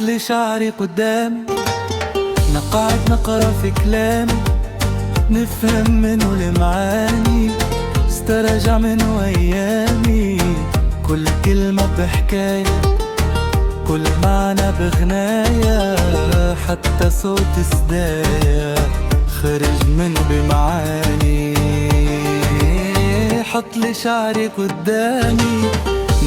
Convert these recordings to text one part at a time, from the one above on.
لي شعري قدامي، نقعد نقرا في كلامي، نفهم منه المعاني، استرجع منه أيامي. كل كلمة بحكاية، كل معنى بغناية، حتى صوت سدايا خرج منه بمعاني. حط لي شعري قدامي،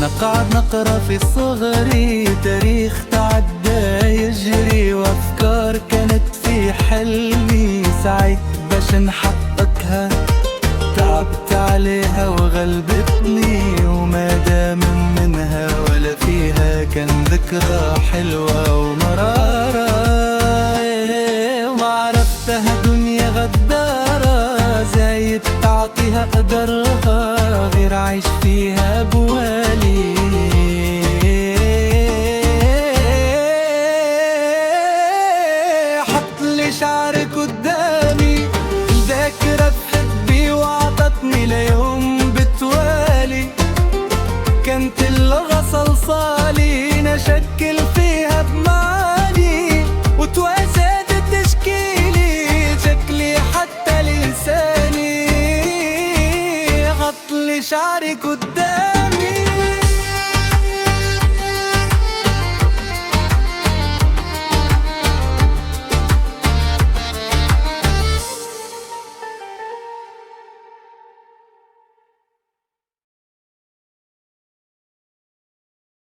نقعد نقرا في صغري، تاريخ تعدى يجري، وافكار كانت في حلمي، سعيت باش نحققها، تعبت عليها وغلبتني، وما دام منها ولا فيها كان ذكرى حلوة ومرارة. وما عرفتها دنيا غدارة، زايد تعطيها قدرها، غير عايش فيها بوالي. حط لي شعري قدامي، الذاكرة بحبي وعطتني ليوم بتوالي، كانت اللغة صلصالي نشكل فيها بمعاني، وتوازد تشكيلي شكلي حتى لساني. حط لي شعري